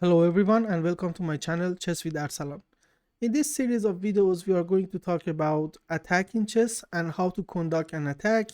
Hello everyone and welcome to my channel Chess with Arsalan. In this series of videos we are going to talk about attack in chess and how to conduct an attack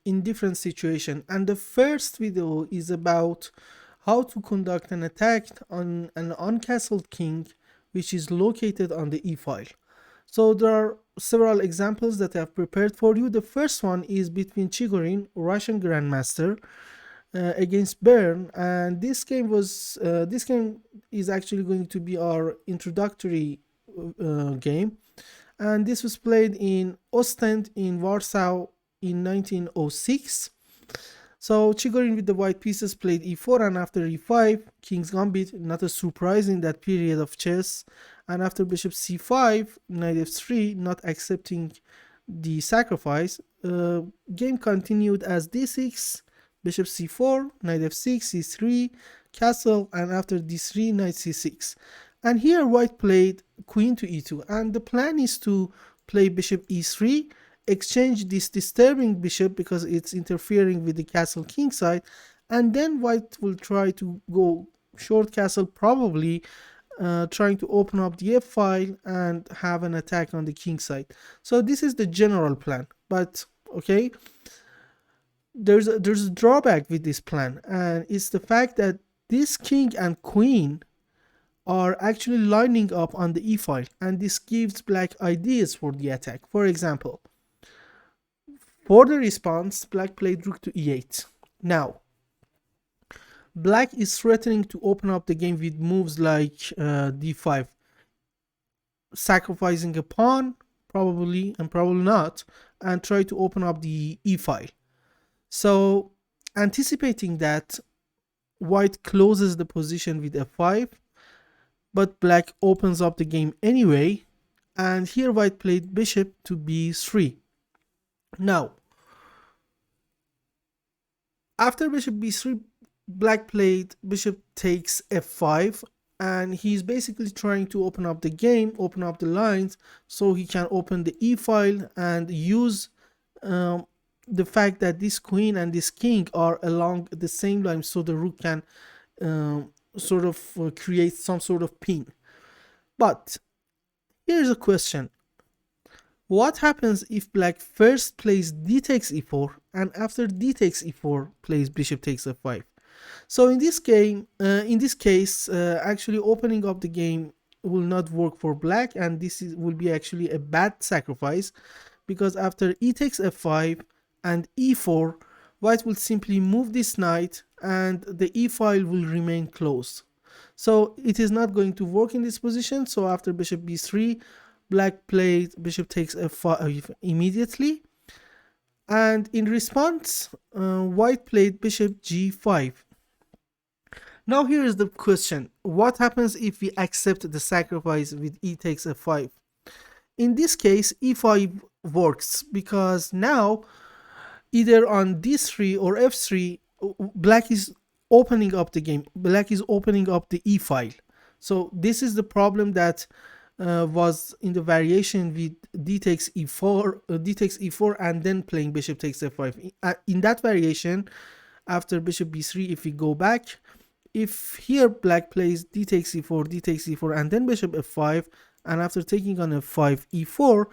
in different situations. And the first video is about how to conduct an attack on an uncastled king which is located on the e file. So there are several examples that I have prepared for you. The first one is between Chigorin, Russian grandmaster, against Bern, and this game is actually going to be our introductory game, and this was played in Ostend in Warsaw in 1906. So Chigorin with the white pieces played e4, and after e5, King's Gambit, not a surprise in that period of chess, and after bishop c5, knight f3, not accepting the sacrifice, game continued as d6, bishop c4, knight f6, c3, castle, and after d3, knight c6. And here white played queen to e2, and the plan is to play bishop e3, exchange this disturbing bishop because it's interfering with the castle king side, and then white will try to go short castle, probably trying to open up the f file and have an attack on the king side. So this is the general plan, but okay, there's a drawback with this plan, and it's the fact that this king and queen are actually lining up on the e file, and this gives black ideas for the attack. For example, for the response, black played rook to e8. Now black is threatening to open up the game with moves like d5, sacrificing a pawn probably and probably not, and try to open up the e file. So anticipating that, white closes the position with f5, but black opens up the game anyway, and here white played bishop to b3. Now after bishop b3, black played bishop takes f5, and he's basically trying to open up the game, open up the lines, so he can open the e file and use the fact that this queen and this king are along the same line, so the rook can sort of create some sort of pin. But here's a question: what happens if black first plays d takes e4 and after d takes e4 plays bishop takes f5? So in this case, actually opening up the game will not work for black, and will be actually a bad sacrifice, because after e takes f5 and e4, white will simply move this knight and the e file will remain closed. So it is not going to work in this position. So after bishop b3, black played bishop takes f5 immediately, and in response, white played bishop g5. Now here is the question: what happens if we accept the sacrifice with e takes f5? In this case, e5 works, because now either on d3 or f3, black is opening up the game. Black is opening up the e file. So this is the problem that was in the variation with d takes e4, and then playing bishop takes f5. In that variation, after bishop b3, if we go back, if here black plays d takes e4, and then bishop f5, and after taking on f5, e4,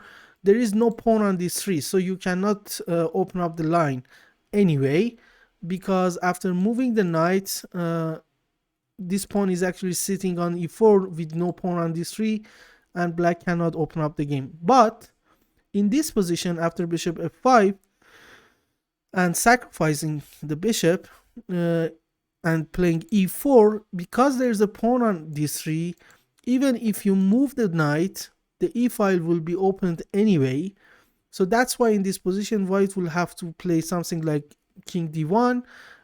there is no pawn on d3, so you cannot open up the line anyway, because after moving the knight, this pawn is actually sitting on e4 with no pawn on d3, and black cannot open up the game. But in this position, after bishop f5 and sacrificing the bishop and playing e4, because there's a pawn on d3, even if you move the knight, the e file will be opened anyway. So that's why in this position, white will have to play something like king d1,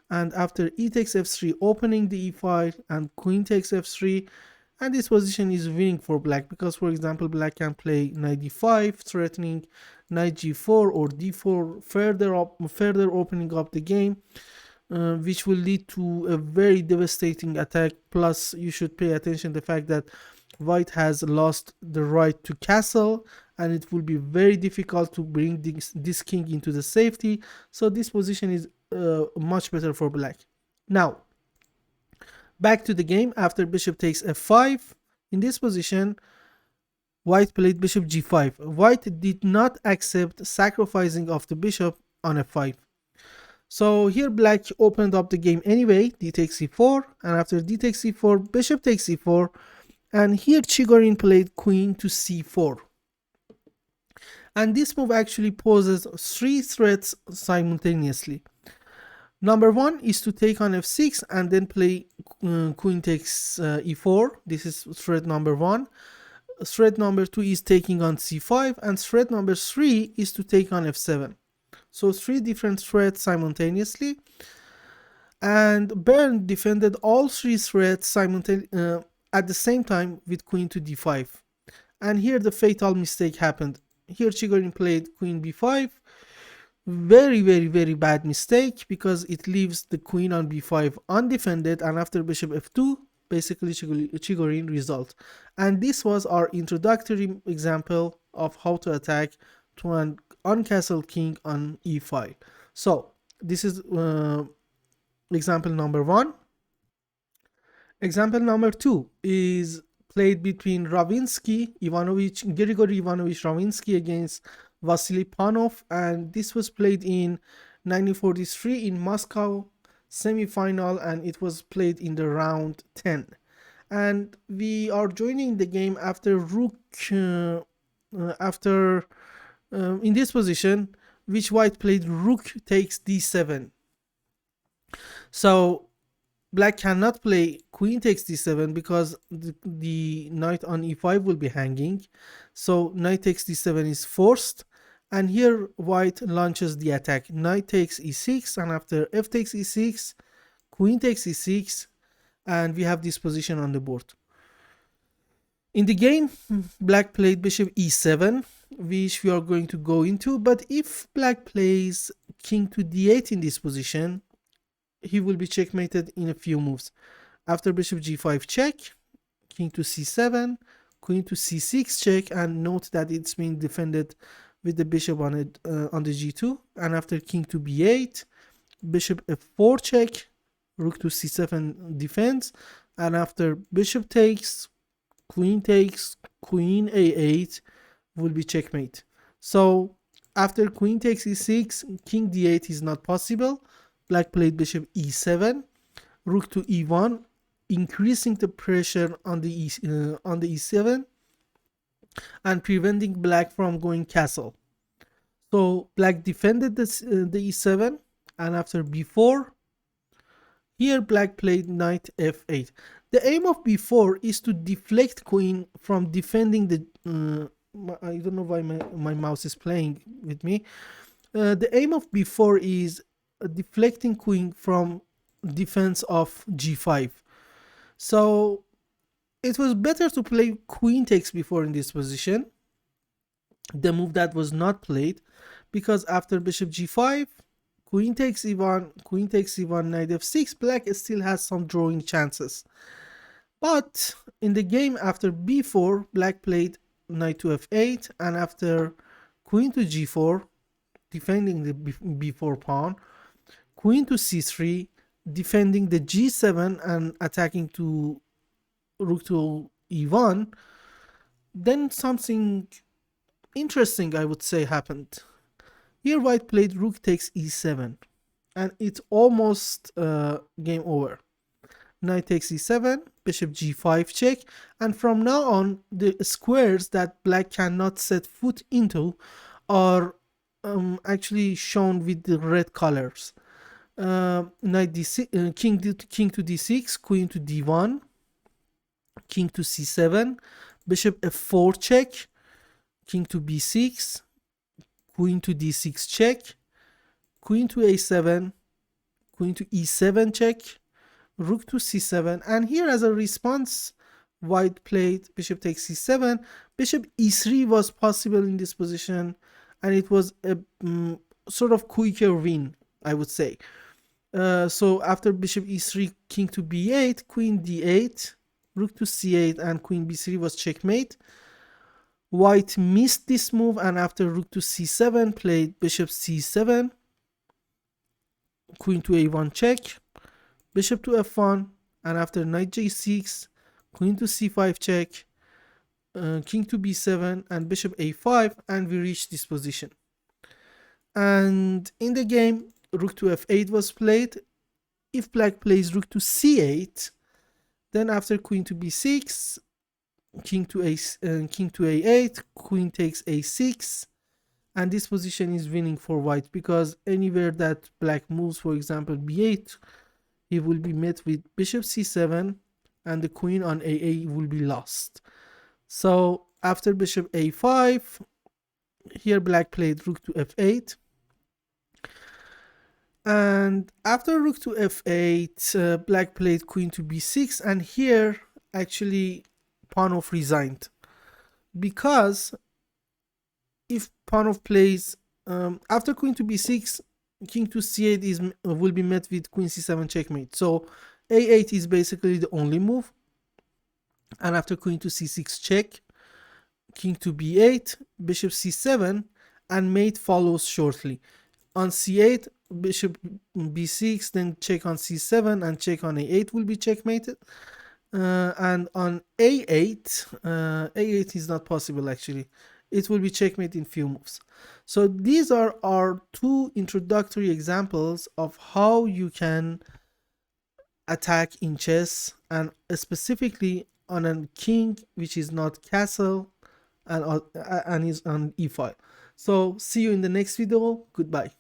and after e takes f3, opening the e file, and queen takes f3, and this position is winning for black, because for example black can play knight d5, threatening knight g4 or d4, further opening up the game, which will lead to a very devastating attack. Plus you should pay attention to the fact that white has lost the right to castle, and it will be very difficult to bring this king into the safety. So this position is much better for black. Now Back to the game. After bishop takes f5, in this position, white played bishop g5. White did not accept sacrificing of the bishop on f5. So here black opened up the game anyway, d takes c4, and after d takes c4, bishop takes c4, and here Chigorin played queen to c4. And this move actually poses 3 threats simultaneously. Number 1 is to take on f6 and then play queen takes e4. This is threat number 1. Threat number 2 is taking on c5, and threat number 3 is to take on f7. So 3 different threats simultaneously. And Bern defended all 3 threats at the same time with queen to d5. And here the fatal mistake happened. Here Chigorin played queen b5. Very bad mistake, because it leaves the queen on b5 undefended, and after bishop f2, basically Chigorin result. And this was our introductory example of how to attack to an uncastled king on e file. So this is example number 1. Example number 2 is played between Grigory Ivanovich Ravinsky against Vasily Panov, and this was played in 1943 in Moscow semi-final, and it was played in the round 10. And we are joining the game after rook in this position, which white played rook takes d7. So black cannot play queen takes d7 because the knight on e5 will be hanging. So knight takes d7 is forced, and here white launches the attack. Knight takes e6, and after f takes e6, queen takes e6, and we have this position on the board. In the game, black played bishop e7, which we are going to go into, but if black plays king to d8 in this position, he will be checkmated in a few moves. After bishop g5 check, king to c7, queen to c6 check, and note that it's being defended with the bishop on the g2. And after king to b8, bishop f4 check, rook to c7 defense, and after bishop takes, queen a8 will be checkmate. So after queen takes e6, king d8 is not possible. Black played bishop e7, rook to e1, increasing the pressure on the e7 and preventing black from going castle. So black defended the e7, and after b4, here black played knight f8. The aim of b4 is to deflect queen from defending the I don't know why my mouse is playing with me. The aim of b4 is deflecting queen from defense of g5. So it was better to play queen takes b4 in this position, the move that was not played, because after bishop g5, queen takes e1, knight f6, black still has some drawing chances. But in the game after b4, black played knight to f8, and after queen to g4, defending the b4 pawn, queen to c3, defending the g7 and attacking to rook to e1, then something interesting, I would say, happened. Here white played rook takes e7, and it's almost game over. Knight takes e7, bishop g5 check, and from now on the squares that black cannot set foot into are actually shown with the red colors. Knight d6, king to d6, queen to d1, king to c7, bishop f4 check, king to b6, queen to d6 check, queen to a7, queen to e7 check, rook to c7, and here as a response white played bishop takes c7. Bishop e3 was possible in this position, and it was a sort of quicker win, I would say. So after bishop e3, king to b8, queen d8, rook to c8, and queen b3 was checkmate. White missed this move, and after rook to c7 played bishop c7, queen to a1 check, bishop to f1, and after knight j6, queen to c5 check, king to b7, and bishop a5, and we reach this position. And in the game, rook to f8 was played. If black plays rook to c8, then after queen to b6, king to a8, queen takes a6, and this position is winning for white, because anywhere that black moves, for example b8, he will be met with bishop c7, and the queen on a8 will be lost. So after bishop a5, here black played rook to f8, and after rook to f8, black played queen to b6, and here actually Panov resigned, because if Panov plays after queen to b6, king to c8 will be met with queen c7 checkmate. So a8 is basically the only move, and after queen to c6 check, king to b8, bishop c7, and mate follows shortly. On c8, bishop b6, then check on c7, and check on a8 will be checkmated. And on a8, a8 is not possible actually. It will be checkmate in few moves. So these are our two introductory examples of how you can attack in chess, and specifically on a king which is not castle and is on e file. So see you in the next video. Goodbye.